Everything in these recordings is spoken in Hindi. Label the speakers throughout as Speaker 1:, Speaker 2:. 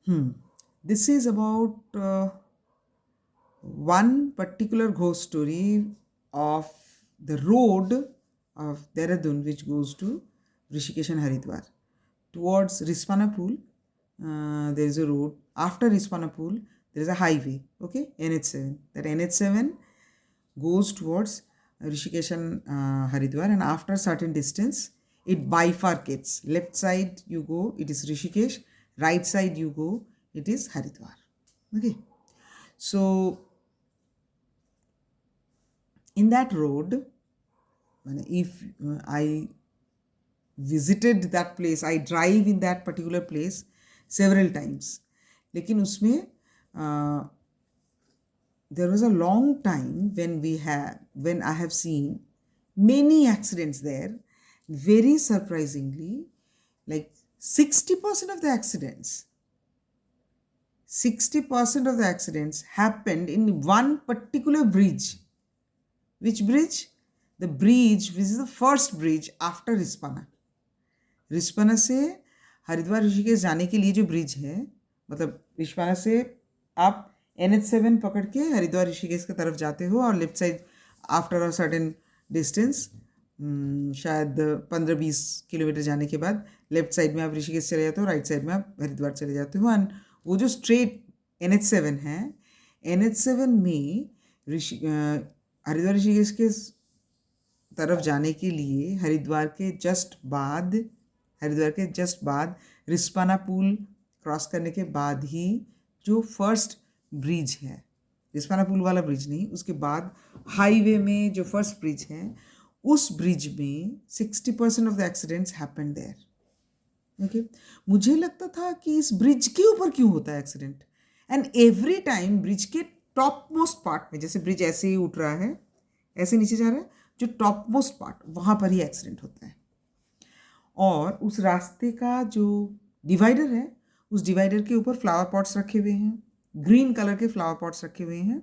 Speaker 1: This is about one particular ghost story of the road of Dehradun which goes to Rishikesh and Haridwar. Towards Rispana Pool, there is a road. After Rispana Pool, there is a highway, okay, NH7. That NH7 goes towards Rishikesh and Haridwar, and after a certain distance, it bifurcates. Left side you go, it is Rishikesh. Right side you go, it is Haridwar. Okay. So in that road, if I visited that place, I drive in that particular place several times. लेकिन उसमें there was a long time when I have seen many accidents there. Very surprisingly, like 60% of the accidents happened in one particular bridge. Which bridge? The bridge which is the first bridge after रिस्पाना. रिस्पाना से हरिद्वार ऋषिकेश जाने के लिए जो ब्रिज है, मतलब रिस्पाना से आप NH7 पकड़ के हरिद्वार ऋषिकेश की तरफ जाते हो और left side after a certain distance, शायद 15-20 किलोमीटर जाने के बाद लेफ्ट साइड में आप ऋषिकेश चले जाते हो, राइट साइड में आप हरिद्वार चले जाते हो. एंड वो जो स्ट्रेट NH7 है, NH7 में हरिद्वार ऋषिकेश के तरफ जाने के लिए हरिद्वार के जस्ट बाद रिस्पाना पुल क्रॉस करने के बाद ही जो फर्स्ट ब्रिज है, रिस्पाना पुल वाला ब्रिज नहीं, उसके बाद हाईवे में जो फर्स्ट ब्रिज है, उस ब्रिज में 60% of the accidents happened there. Okay, मुझे लगता था कि इस ब्रिज के ऊपर क्यों होता है accident. And every time bridge के टॉप मोस्ट पार्ट में, जैसे ब्रिज ऐसे ही उठ रहा है, ऐसे नीचे जा रहा है, जो टॉप मोस्ट पार्ट वहाँ पर ही एक्सीडेंट होता है. और उस रास्ते का जो डिवाइडर है, उस डिवाइडर के ऊपर फ्लावर पॉट्स रखे हुए हैं, ग्रीन कलर के फ्लावर पॉट्स रखे हुए हैं.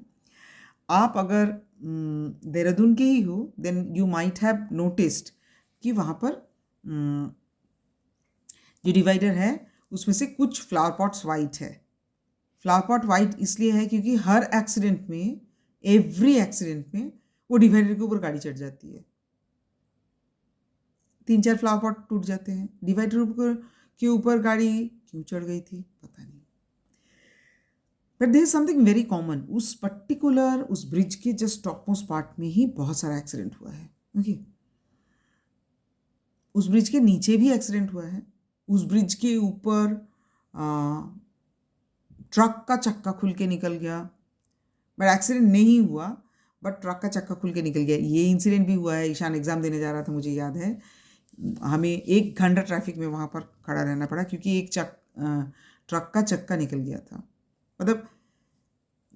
Speaker 1: आप अगर देहरादून के ही हो then you might have noticed कि वहाँ पर जो डिवाइडर है उसमें से कुछ फ्लावर पॉट्स वाइट है. फ्लावर पॉट वाइट इसलिए है क्योंकि हर एक्सीडेंट में, एवरी एक्सीडेंट में वो डिवाइडर के ऊपर गाड़ी चढ़ जाती है. 3-4 फ्लावर पॉट टूट जाते हैं. डिवाइडर के ऊपर गाड़ी क्यों चढ़ गई थी पता नहीं. But there is something very common. उस ब्रिज के जस्ट टॉप मोस्ट पार्ट में ही बहुत सारा एक्सीडेंट हुआ है. ओके, उस ब्रिज के नीचे भी एक्सीडेंट हुआ है. उस ब्रिज के ऊपर ट्रक का चक्का खुल के निकल गया, बट एक्सीडेंट नहीं हुआ, बट ट्रक का चक्का खुल के निकल गया. ये इंसिडेंट भी हुआ है. ईशान एग्ज़ाम देने जा रहा था, मुझे याद है, हमें 1 घंटा ट्रैफिक में वहाँ पर खड़ा रहना पड़ा क्योंकि ट्रक का चक्का निकल गया था. मतलब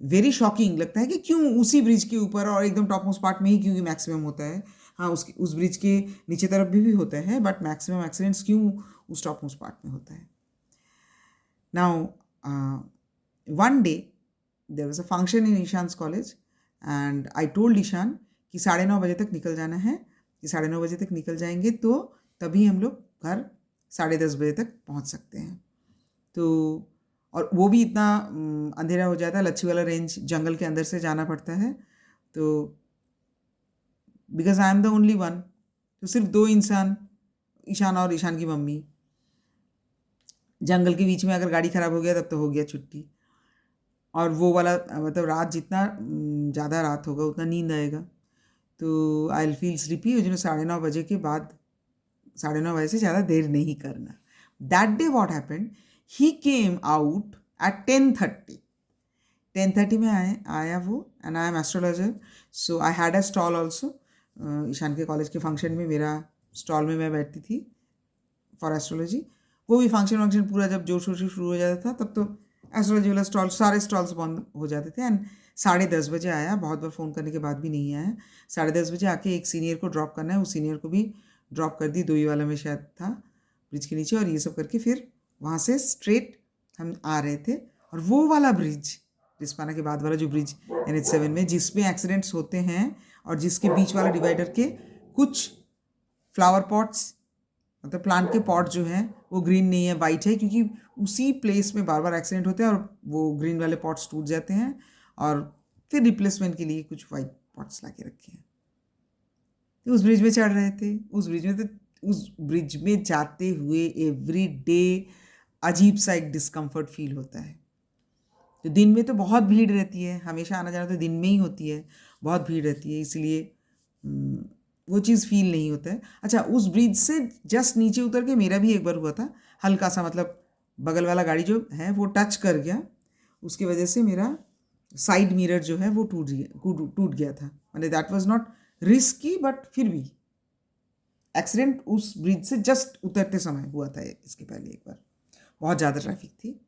Speaker 1: वेरी शॉकिंग लगता है कि क्यों उसी ब्रिज के ऊपर और एकदम टॉप मोस्ट पार्ट में ही क्योंकि मैक्सिमम होता है. हाँ, उस ब्रिज के नीचे तरफ भी होता है, बट मैक्सिमम एक्सीडेंट्स क्यों उस टॉप मोस्ट पार्ट में होता है. Now one day there was a function in Ishaan's college and I told Ishaan कि 9:30 बजे तक निकल जाना है, कि 9:30 बजे तक निकल जाएंगे तो तभी हम लोग घर 10:30 बजे तक पहुंच सकते हैं. तो और वो भी इतना अंधेरा हो जाता है, लच्छीवाला रेंज जंगल के अंदर से जाना पड़ता है. तो because I am the only one, तो सिर्फ 2 इंसान, ईशान और ईशान की मम्मी. जंगल के बीच में अगर गाड़ी ख़राब हो गया तब तो हो गया छुट्टी. और वो वाला मतलब रात जितना ज़्यादा रात होगा उतना नींद आएगा. तो आई विल फील स्लीपी. 9:30 बजे के बाद, 9:30 बजे से ज़्यादा देर नहीं करना. That day what happened, he came out at 10:30 में आया वो. And I am astrologer, so I had a stall also. Ishan के कॉलेज के फंक्शन में मेरा स्टॉल में मैं बैठती थी फॉर एस्ट्रोलॉजी. वो भी फंक्शन पूरा जब जोर शोर से शुरू हो जाता था तब तो एस्ट्रोलॉजी वाला स्टॉल, सारे स्टॉल्स बंद हो जाते थे. एंड 10:30 बजे आया, बहुत बार फ़ोन करने के बाद भी नहीं आया. 10:30 बजे आके एक सीनियर को ड्रॉप करना है, उस सीनियर को भी ड्रॉप कर दी. दोई वाला में शायद था ब्रिज के नीचे. और ये सब करके फिर वहाँ से स्ट्रेट हम आ रहे थे. और वो वाला ब्रिज, रिस्पाना के बाद वाला जो ब्रिज NH7 में जिसमें एक्सीडेंट्स होते हैं और जिसके बीच वाला डिवाइडर के कुछ फ्लावर पॉट्स मतलब प्लांट के पॉट जो हैं वो ग्रीन नहीं है, वाइट है, क्योंकि उसी प्लेस में बार बार एक्सीडेंट होते हैं और वो ग्रीन वाले पॉट्स टूट जाते हैं और फिर रिप्लेसमेंट के लिए कुछ वाइट पॉट्स ला के रखे हैं। तो उस ब्रिज में चढ़ रहे थे, उस ब्रिज में जाते हुए एवरी डे अजीब सा एक डिस्कम्फर्ट फील होता है। तो दिन में तो बहुत भीड़ रहती है, हमेशा आना जाना तो दिन में ही होती है, बहुत भीड़ रहती है, इसलिए वो चीज़ फील नहीं होता है। अच्छा, उस ब्रिज से जस्ट नीचे उतर के मेरा भी एक बार हुआ था, हल्का सा, मतलब बगल वाला गाड़ी जो है वो टच कर गया, उसकी वजह से मेरा साइड मिरर जो है वो टूट गया था। मतलब that was not risky, but फिर भी एक्सीडेंट उस ब्रिज से जस्ट उतरते समय हुआ था इसके पहले एक बार। बहुत ज़्यादा ट्रैफिक थी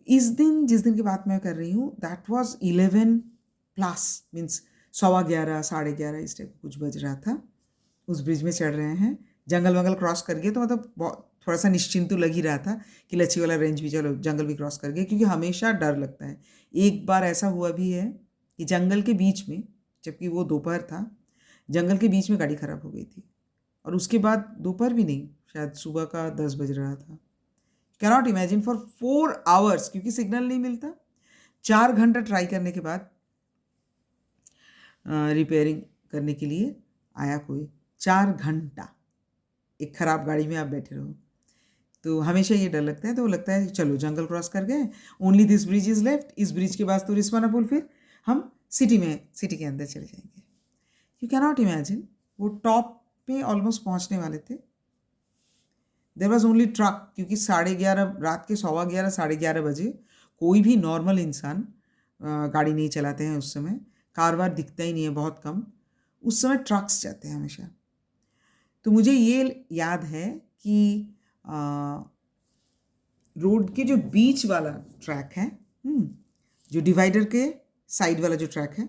Speaker 1: इस दिन, जिस दिन की बात मैं कर रही हूँ, दैट वाज 11+, मीन्स 11:15, 11:30 इस टाइप कुछ बज रहा था। उस ब्रिज में चढ़ रहे हैं, जंगल वंगल क्रॉस कर गए, तो मतलब बहुत थोड़ा सा निश्चिंत तो लग ही रहा था कि लच्छी वाला रेंज भी, चलो जंगल भी क्रॉस कर गए, क्योंकि हमेशा डर लगता है। एक बार ऐसा हुआ भी है कि जंगल के बीच में, जबकि वो दोपहर था, जंगल के बीच में गाड़ी खराब हो गई थी, और उसके बाद दोपहर भी नहीं, शायद सुबह का 10 बज रहा था। कैनॉट इमेजिन, फॉर 4 आवर्स, क्योंकि सिग्नल नहीं मिलता, 4 घंटा ट्राई करने के बाद रिपेयरिंग करने के लिए आया कोई। 4 घंटा एक ख़राब गाड़ी में आप बैठे रहो, तो हमेशा ये डर लगता है। तो लगता है चलो जंगल क्रॉस कर गए, only this bridge is left, इस ब्रिज के बाद तो रिस्वाना पुल, फिर हम सिटी के अंदर चले जाएंगे। यू कैनॉट इमेजिन, वो टॉप पे ऑलमोस्ट पहुंचने वाले थे, देर वॉज ओनली ट्रक, क्योंकि 11:30, रात के 11:15, 11:30 बजे कोई भी नॉर्मल इंसान गाड़ी नहीं चलाते हैं उस समय, कार वार दिखता ही नहीं है, बहुत कम, उस समय ट्रक्स जाते हैं हमेशा। तो मुझे ये याद है कि रोड के जो बीच वाला ट्रैक है, जो डिवाइडर के साइड वाला जो ट्रैक है,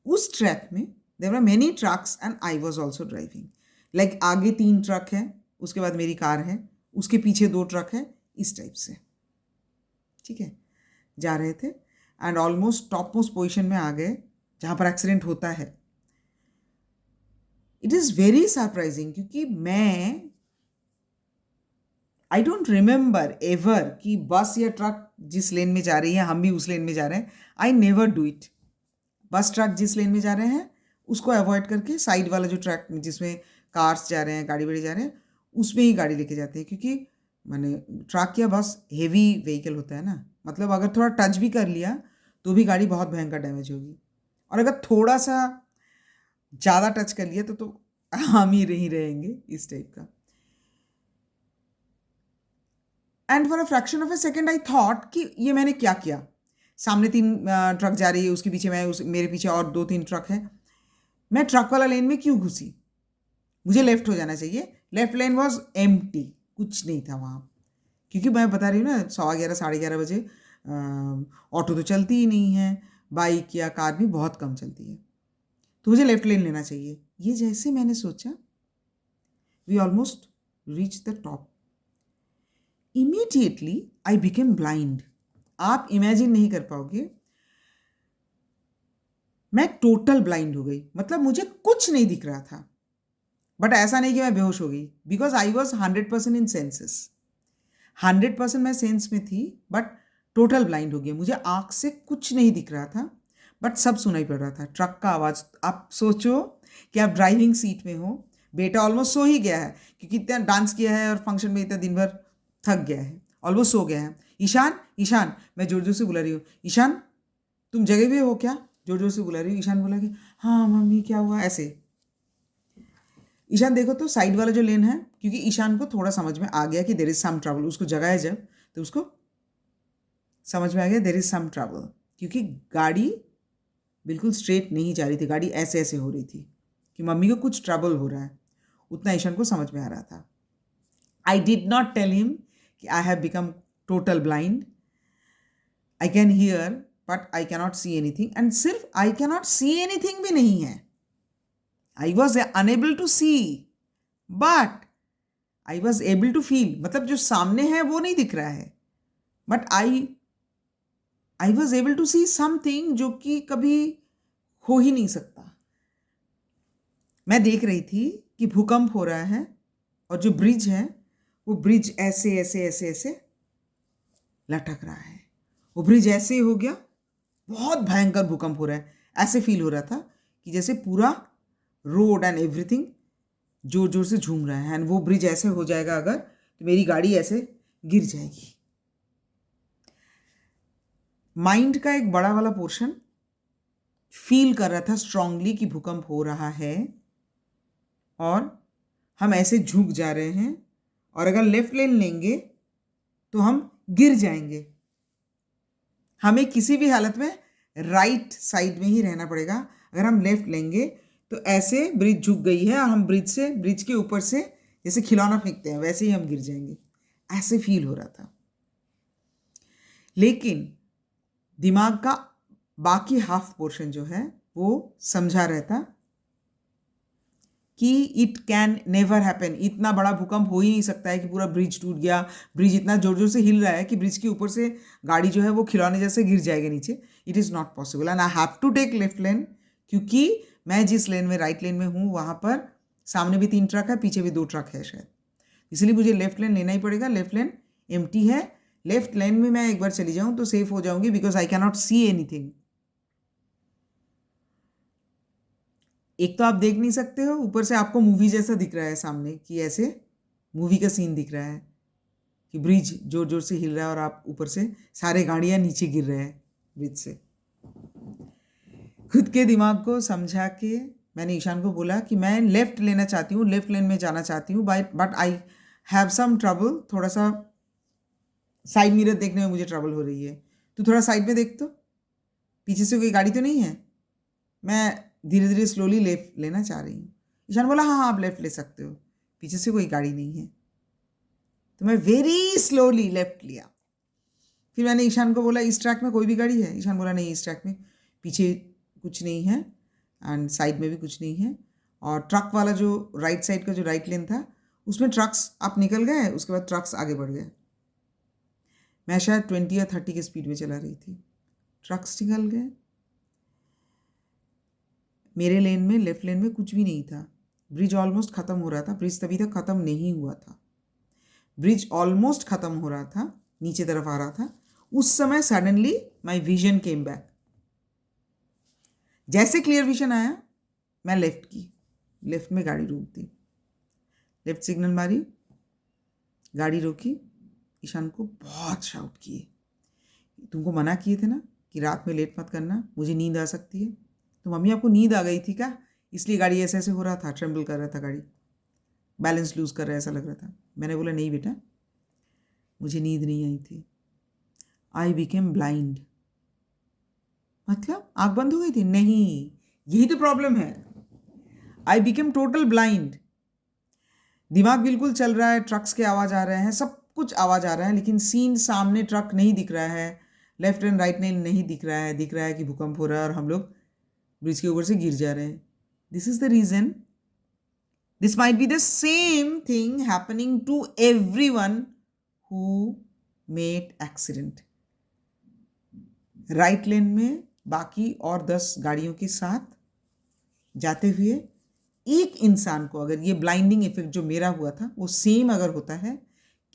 Speaker 1: उस ट्रैक में there were many trucks and I was also driving. Like आगे 3 ट्रक है, उसके बाद मेरी कार है, उसके पीछे 2 ट्रक है, इस टाइप से, ठीक है, जा रहे थे and almost top most position में आ गए जहाँ पर एक्सीडेंट होता है। इट इज़ वेरी सरप्राइजिंग, क्योंकि आई डोंट रिमेंबर एवर कि बस या ट्रक जिस लेन में जा रही है हम भी उस लेन में जा रहे हैं। I never do it. Bus truck जिस लेन में जा रहे हैं उसको अवॉइड करके साइड वाला जो ट्रैक जिसमें कार्स जा रहे हैं, गाड़ी बड़ी जा रहे हैं, उसमें ही गाड़ी लेके जाते हैं, क्योंकि मैंने ट्रक या बस हेवी व्हीकल होता है ना, मतलब अगर थोड़ा टच भी कर लिया तो भी गाड़ी बहुत भयंकर डैमेज होगी, और अगर थोड़ा सा ज़्यादा टच कर लिया तो हम ही नहीं रहेंगे, इस टाइप का। And for a fraction of a second I thought कि ये मैंने क्या किया। सामने 3 ट्रक जा रही है, उसके पीछे मेरे पीछे और 2-3 ट्रक हैं, मैं ट्रक वाला लेन में क्यों घुसी? मुझे लेफ्ट हो जाना चाहिए। लेफ्ट लेन वॉज एम्प्टी, कुछ नहीं था वहाँ, क्योंकि मैं बता रही हूँ ना 11:15, 11:30 बजे ऑटो तो चलती ही नहीं है, बाइक या कार भी बहुत कम चलती है, तो मुझे लेफ्ट लेन लेना चाहिए। ये जैसे मैंने सोचा, we almost reach the top, immediately I became blind. आप इमेजिन नहीं कर पाओगे, मैं टोटल ब्लाइंड हो गई, मतलब मुझे कुछ नहीं दिख रहा था, बट ऐसा नहीं कि मैं बेहोश हो गई, because I was 100% in senses. 100% मैं सेंस में थी, बट टोटल ब्लाइंड हो गया। मुझे आँख से कुछ नहीं दिख रहा था, बट सब सुनाई पड़ रहा था, ट्रक का आवाज़। आप सोचो कि आप ड्राइविंग सीट में हो, बेटा ऑलमोस्ट सो ही गया है, क्योंकि इतना डांस किया है और फंक्शन में इतना दिन भर थक गया है, ऑलमोस्ट सो गया है। ईशान, ईशान, मैं जोर जोर से बुला रही हूँ, ईशान तुम जगह भी हो क्या? जोर जोर से बुला रही हूँ। ईशान बोला कि हाँ मम्मी क्या हुआ, ऐसे। ईशान देखो तो साइड वाला जो लेन है, क्योंकि ईशान को थोड़ा समझ में आ गया कि देर इज सम ट्रबल, उसको जगाया जब तो उसको समझ में आ गया देर इज सम ट्रबल, क्योंकि गाड़ी बिल्कुल स्ट्रेट नहीं जा रही थी, गाड़ी ऐसे ऐसे हो रही थी कि मम्मी को कुछ ट्रबल हो रहा है, उतना ईशान को समझ में आ रहा था। I did not tell him कि I have become total blind. I can hear but I cannot see anything, and सिर्फ आई कैनॉट सी एनीथिंग भी नहीं है, I was unable to see but I was able to feel, मतलब जो सामने है वो नहीं दिख रहा है, but I was able to see something जो कि कभी हो ही नहीं सकता। मैं देख रही थी कि भूकंप हो रहा है और जो ब्रिज है वो ब्रिज ऐसे ऐसे ऐसे ऐसे लटक रहा है। वो ब्रिज ऐसे ही हो गया, बहुत भयंकर भूकंप हो रहा है। ऐसे फील हो रहा था कि जैसे पूरा रोड एंड एवरीथिंग जोर जोर से झूम रहा है। एंड वो ब्रिज ऐसे हो जाएगा अगर, तो मेरी गाड़ी ऐसे गिर जाएगी। माइंड का एक बड़ा वाला पोर्शन फील कर रहा था स्ट्रांगली कि भूकंप हो रहा है और हम ऐसे झुक जा रहे हैं, और अगर लेफ्ट लेन लेंगे तो हम गिर जाएंगे। हमें किसी भी हालत में राइट साइड में ही रहना पड़ेगा। अगर हम लेफ्ट लेंगे तो ऐसे ब्रिज झुक गई है और हम ब्रिज के ऊपर से जैसे खिलौना फेंकते हैं वैसे ही हम गिर जाएंगे, ऐसे फील हो रहा था। लेकिन दिमाग का बाकी हाफ पोर्शन जो है वो समझा रहता कि इट कैन नेवर हैपन, इतना बड़ा भूकंप हो ही नहीं सकता है कि पूरा ब्रिज टूट गया। ब्रिज इतना जोर जोर से हिल रहा है कि ब्रिज के ऊपर से गाड़ी जो है वो खिलौने जैसे गिर जाएगी नीचे। It is not possible and I have to take left lane, क्योंकि मैं जिस लेन में राइट लेन में हूँ वहाँ पर सामने भी 3 ट्रक है, पीछे भी 2 ट्रक है शायद, इसलिए मुझे लेफ्ट लेन लेना ही पड़ेगा। लेफ्ट लेन एम्प्टी है, लेफ्ट लेन में मैं एक बार चली जाऊँ तो सेफ हो जाऊँगी, because I can not see anything. एक तो आप देख नहीं सकते हो, ऊपर से आपको मूवी जैसा दिख रहा है सामने, कि ऐसे मूवी का सीन दिख रहा है कि ब्रिज जोर जोर से हिल रहा है और आप ऊपर से सारे गाड़ियां नीचे गिर रहे हैं ब्रिज से। खुद के दिमाग को समझा के मैंने ईशान को बोला कि मैं लेफ्ट लेना चाहती हूँ, लेफ्ट लेन में जाना चाहती हूँ, but I have some trouble, थोड़ा सा साइड मिरर देखने में मुझे ट्रबल हो रही है। तू थोड़ा साइड में देख तो, पीछे से कोई गाड़ी तो नहीं है। मैं धीरे धीरे स्लोली लेफ्ट लेना चाह रही हूँ। ईशान बोला हाँ हाँ आप लेफ्ट ले सकते हो, पीछे से कोई गाड़ी नहीं है। तो मैं वेरी स्लोली लेफ्ट लिया। फिर मैंने ईशान को बोला इस ट्रैक में कोई भी गाड़ी है? ईशान बोला नहीं, इस ट्रैक में पीछे कुछ नहीं है एंड साइड में भी कुछ नहीं है, और ट्रक वाला जो राइट साइड का जो राइट लेन था उसमें ट्रक्स आप निकल गए, उसके बाद ट्रक्स आगे बढ़ गए। मैं शायद 20 या 30 की स्पीड में चला रही थी, ट्रक्स निकल गए। मेरे लेन में लेफ्ट लेन में कुछ भी नहीं था। ब्रिज ऑलमोस्ट ख़त्म हो रहा था, ब्रिज तभी तक ख़त्म नहीं हुआ था। ब्रिज ऑलमोस्ट ख़त्म हो रहा था, नीचे तरफ आ रहा था। उस समय suddenly my vision came back. जैसे क्लियर विजन आया मैं लेफ्ट की, लेफ्ट में गाड़ी रोक दी, लेफ्ट सिग्नल मारी, गाड़ी रोकी। ईशान को बहुत शाउट किए, तुमको मना किए थे ना कि रात में लेट मत करना, मुझे नींद आ सकती है। तो मम्मी आपको नींद आ गई थी क्या, इसलिए गाड़ी ऐसे ऐसे हो रहा था, ट्रेम्बल कर रहा था गाड़ी, बैलेंस लूज कर रहा है ऐसा लग रहा था। मैंने बोला नहीं बेटा, मुझे नींद नहीं आई थी। आई बिकेम ब्लाइंड। मतलब आंख बंद हो गई थी? नहीं, यही तो प्रॉब्लम है। I became total blind. दिमाग बिल्कुल चल रहा है, ट्रक्स के आवाज़ आ रहे हैं, सब कुछ आवाज़ आ रहा है, लेकिन सीन सामने ट्रक नहीं दिख रहा है, लेफ्ट एंड राइट लेन नहीं दिख रहा है। दिख रहा है कि भूकंप हो रहा है और हम लोग ब्रिज के ऊपर से गिर जा रहे हैं। This is the reason, this might be the same thing happening to everyone who met accident. Right lane में बाकी और 10 गाड़ियों के साथ जाते हुए एक इंसान को अगर ये ब्लाइंडिंग इफेक्ट जो मेरा हुआ था वो सेम अगर होता है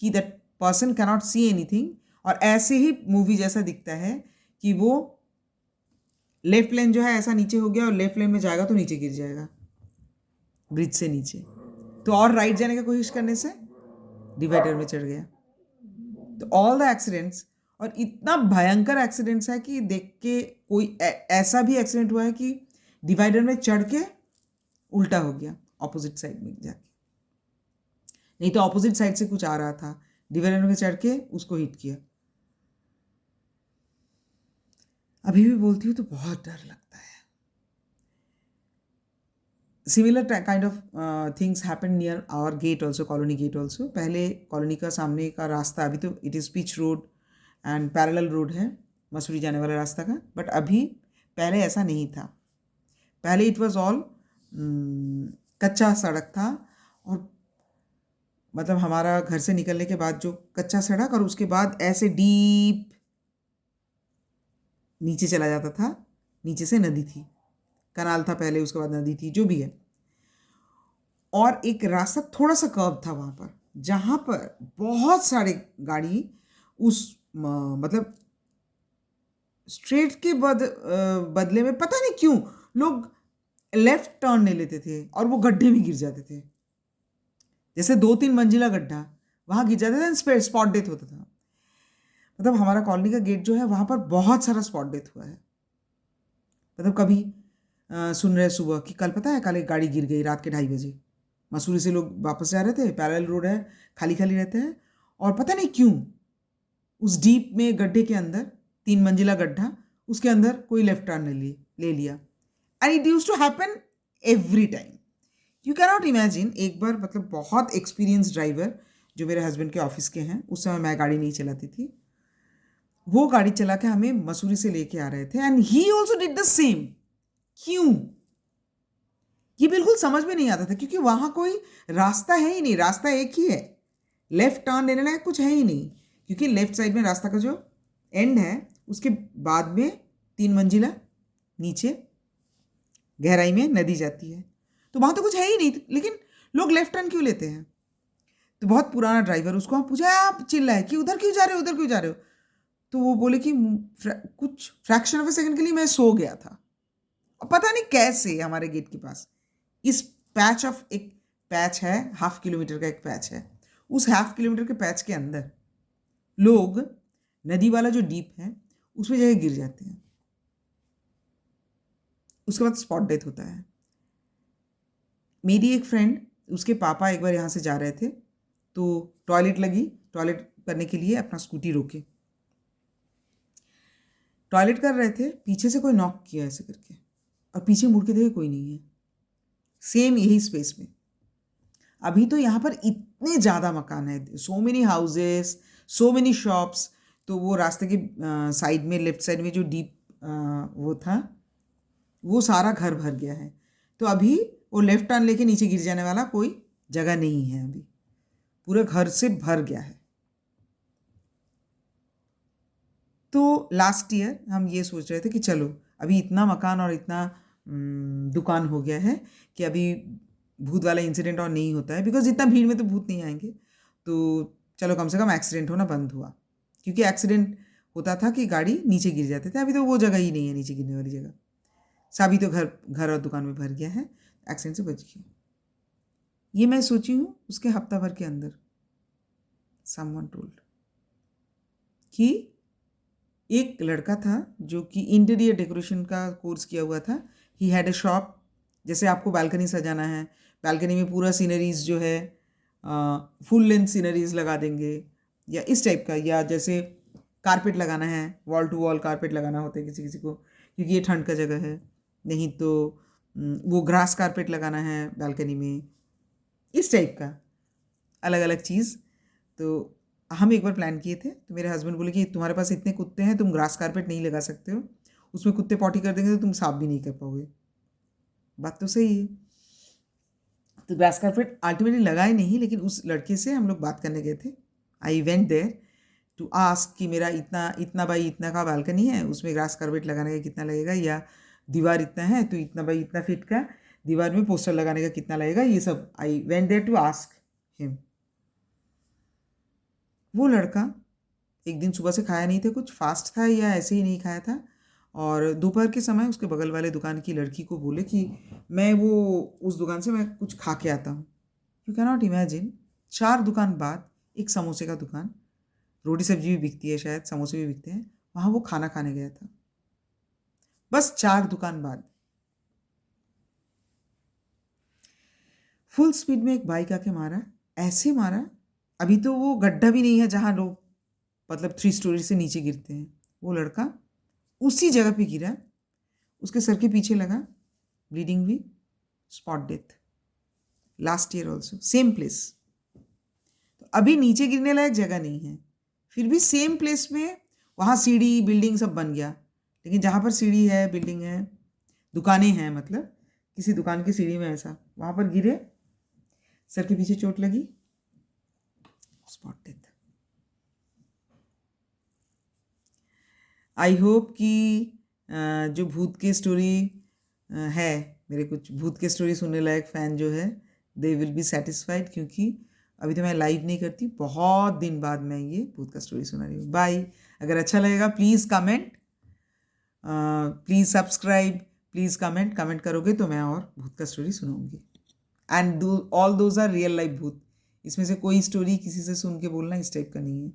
Speaker 1: कि that person can not see anything, और ऐसे ही मूवी जैसा दिखता है कि वो लेफ्ट लेन जो है ऐसा नीचे हो गया और लेफ्ट लेन में जाएगा तो नीचे गिर जाएगा ब्रिज से नीचे, तो और राइट जाने की कोशिश करने से डिवाइडर में चढ़ गया। तो ऑल द एक्सीडेंट्स, और इतना भयंकर एक्सीडेंट्स है कि देख के कोई ऐसा भी एक्सीडेंट हुआ है कि डिवाइडर में चढ़ के उल्टा हो गया ऑपोजिट साइड में जाके, नहीं तो ऑपोजिट साइड से कुछ आ रहा था, डिवाइडर में चढ़ के उसको हिट किया। अभी भी बोलती हूँ तो बहुत डर लगता है। Similar kind of things happen near our gate also, colony gate also. पहले कॉलोनी का सामने का रास्ता, अभी तो it is pitch road and parallel road है मसूरी जाने वाला रास्ता का, बट अभी पहले ऐसा नहीं था। पहले इट वॉज ऑल कच्चा सड़क था, और मतलब हमारा घर से निकलने के बाद जो कच्चा सड़क और उसके बाद ऐसे डीप नीचे चला जाता था, नीचे से नदी थी, कनाल था पहले, उसके बाद नदी थी, जो भी है। और एक रास्ता थोड़ा सा कर्व था वहाँ पर, जहाँ पर बहुत सारे गाड़ी उस मतलब स्ट्रेट के बदले में पता नहीं क्यों लोग लेफ्ट टर्न ले लेते थे और वो गड्ढे में गिर जाते थे। जैसे 2-3 मंजिला गड्ढा, वहाँ गिर जाते थे, स्पॉट डेथ होता था। मतलब हमारा कॉलोनी का गेट जो है वहाँ पर बहुत सारा स्पॉट डेथ हुआ है। मतलब कभी सुन रहे सुबह कि कल पता है कल एक गाड़ी गिर गई रात के 2:30 बजे, मसूरी से लोग वापस जा रहे थे, पैरेलल रोड है, खाली खाली रहते हैं, और पता नहीं क्यों उस डीप में गड्ढे के अंदर 3 मंजिला गड्ढा, उसके अंदर कोई लेफ्ट टर्न ले लिया। And it use to happen every time. You can not imagine. एक बार मतलब बहुत एक्सपीरियंस ड्राइवर जो मेरे हस्बैंड के ऑफिस के हैं, उस समय मैं गाड़ी नहीं चलाती थी, वो गाड़ी चला के हमें मसूरी से लेके आ रहे थे, and he also did the same. क्यों? ये बिल्कुल समझ में नहीं आता था, क्योंकि वहां कोई रास्ता है ही नहीं, रास्ता एक ही है, लेफ्ट टर्न लेने लायक कुछ है ही नहीं, क्योंकि लेफ्ट साइड में रास्ता का जो एंड है उसके बाद में 3 मंजिला नीचे गहराई में नदी जाती है, तो वहां तो कुछ है ही नहीं, लेकिन लोग लेफ्ट टर्न क्यों लेते हैं? तो बहुत पुराना ड्राइवर, उसको हम पूछा, आप चिल्लाए कि उधर क्यों जा रहे हो, उधर क्यों जा रहे हो? तो वो बोले कि कुछ फ्रैक्शन ऑफ ए सेकंड के लिए मैं सो गया था। और पता नहीं कैसे हमारे गेट के पास इस पैच ऑफ एक पैच है, 1/2 किलोमीटर का एक पैच है, उस 1/2 किलोमीटर के पैच के अंदर लोग नदी वाला जो डीप है उसमें जगह गिर जाते हैं, उसके बाद स्पॉट डेथ होता है। मेरी एक फ्रेंड, उसके पापा एक बार यहाँ से जा रहे थे, तो टॉयलेट लगी, टॉयलेट करने के लिए अपना स्कूटी रोके, टॉयलेट कर रहे थे, पीछे से कोई नॉक किया ऐसे करके, और पीछे मुड़ के देखे कोई नहीं है, सेम यही स्पेस में। अभी तो यहाँ पर इतने ज़्यादा मकान है, so many houses, so many shops, तो वो रास्ते के साइड में, लेफ्ट साइड में जो डीप वो था, वो सारा घर भर गया है। तो अभी वो लेफ्ट टर्न लेके नीचे गिर जाने वाला कोई जगह नहीं है, अभी पूरा घर से भर गया है। तो लास्ट ईयर हम ये सोच रहे थे कि चलो अभी इतना मकान और इतना दुकान हो गया है कि अभी भूत वाला इंसिडेंट और नहीं होता है, बिकॉज इतना भीड़ में तो भूत नहीं आएंगे, तो चलो कम से कम एक्सीडेंट होना बंद हुआ। क्योंकि एक्सीडेंट होता था कि गाड़ी नीचे गिर जाते थे, अभी तो वो जगह ही नहीं है नीचे गिरने वाली जगह, सभी तो घर और दुकान में भर गया है, एक्सीडेंट से बच गया। ये मैं सोची हूँ उसके हफ्ता भर के अंदर समवन टोल्ड कि एक लड़का था जो कि इंटीरियर डेकोरेशन का कोर्स किया हुआ था, ही हैड ए शॉप, जैसे आपको बालकनी सजाना है, बालकनी में पूरा सीनरीज जो है फुल लेंथ सीनरीज लगा देंगे, या इस टाइप का, या जैसे कारपेट लगाना है, वॉल टू वॉल कारपेट लगाना होता है किसी किसी को, क्योंकि ये ठंड का जगह है, नहीं तो वो ग्रास कारपेट लगाना है बालकनी में, इस टाइप का अलग अलग चीज़। तो हम एक बार प्लान किए थे, तो मेरे हस्बैंड बोले कि तुम्हारे पास इतने कुत्ते हैं, तुम ग्रास कारपेट नहीं लगा सकते हो, उसमें कुत्ते पॉटी कर देंगे तो तुम साफ भी नहीं कर पाओगे। बात तो सही है। तो ग्रास कारपेट अल्टीमेटली लगाए नहीं, लेकिन उस लड़के से हम लोग बात करने गए थे। I went there to ask कि मेरा इतना इतना बाई इतना का बालकनी है, उसमें ग्रास कारपेट लगाने का कितना लगेगा, या दीवार इतना है तो इतना बाई इतना फीट का दीवार में पोस्टर लगाने का कितना लगेगा, ये सब I went there to ask him. वो लड़का एक दिन सुबह से खाया नहीं था, कुछ फास्ट था या ऐसे ही नहीं खाया था, और दोपहर के समय उसके बगल वाले दुकान की लड़की को बोले कि मैं वो उस दुकान से मैं कुछ खा के आता हूँ। यू कैन नॉट इमेजिन, 4 दुकान बाद एक समोसे का दुकान, रोटी सब्जी भी बिकती है शायद, समोसे भी बिकते हैं, वहाँ वो खाना खाने गया था, बस 4 दुकान बाद। फुल स्पीड में एक बाइक आके मारा, ऐसे मारा, अभी तो वो गड्ढा भी नहीं है जहाँ लोग मतलब 3 स्टोरी से नीचे गिरते हैं, वो लड़का उसी जगह पे गिरा, उसके सर के पीछे लगा, ब्लीडिंग हुई, spot death. Last year also same place. तो अभी नीचे गिरने लायक जगह नहीं है, फिर भी सेम प्लेस में वहाँ सीढ़ी बिल्डिंग सब बन गया, लेकिन जहाँ पर सीढ़ी है, बिल्डिंग है, दुकानें हैं, मतलब किसी दुकान की सीढ़ी में ऐसा, वहाँ पर गिरे, सर के पीछे चोट लगी, स्पॉट डेथ। आई होप कि जो भूत की स्टोरी है, मेरे कुछ भूत के स्टोरी सुनने लायक फ़ैन जो है, दे विल बी सेटिस्फाइड, क्योंकि अभी तो मैं लाइव नहीं करती, बहुत दिन बाद मैं ये भूत का स्टोरी सुना रही हूँ. बाय. अगर अच्छा लगेगा please comment, please subscribe, please comment. Comment करोगे तो मैं और भूत का स्टोरी सुनाऊंगी. And all those are real life भूत. इसमें से कोई स्टोरी किसी से सुन के बोलना इस टाइप का नहीं है.